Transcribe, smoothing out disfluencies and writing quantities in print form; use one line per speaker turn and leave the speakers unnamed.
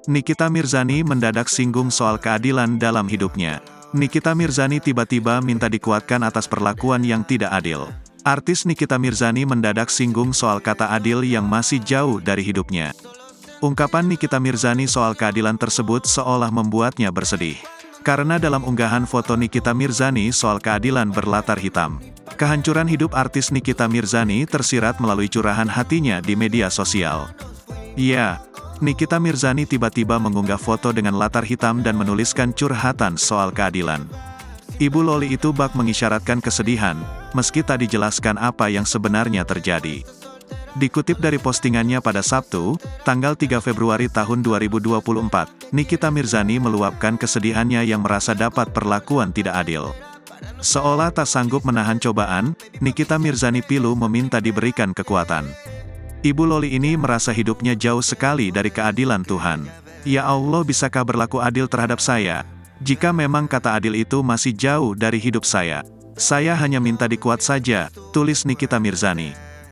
Nikita Mirzani mendadak singgung soal keadilan dalam hidupnya. Nikita Mirzani tiba-tiba minta dikuatkan atas perlakuan yang tidak adil. Artis Nikita Mirzani mendadak singgung soal kata adil yang masih jauh dari hidupnya. Ungkapan Nikita Mirzani soal keadilan tersebut seolah membuatnya bersedih. Karena dalam unggahan foto Nikita Mirzani soal keadilan berlatar hitam. Kehancuran hidup artis Nikita Mirzani tersirat melalui curahan hatinya di media sosial. Ya, Nikita Mirzani tiba-tiba mengunggah foto dengan latar hitam dan menuliskan curhatan soal keadilan. Ibu Loli itu bak mengisyaratkan kesedihan, meski tak dijelaskan apa yang sebenarnya terjadi. Dikutip dari postingannya pada Sabtu, tanggal 3 Februari tahun 2024, Nikita Mirzani meluapkan kesedihannya yang merasa dapat perlakuan tidak adil. Seolah tak sanggup menahan cobaan, Nikita Mirzani pilu meminta diberikan kekuatan. Ibu Loli ini merasa hidupnya jauh sekali dari keadilan Tuhan. Ya Allah, bisakah berlaku adil terhadap saya? Jika memang kata adil itu masih jauh dari hidup saya hanya minta dikuat saja, tulis Nikita Mirzani.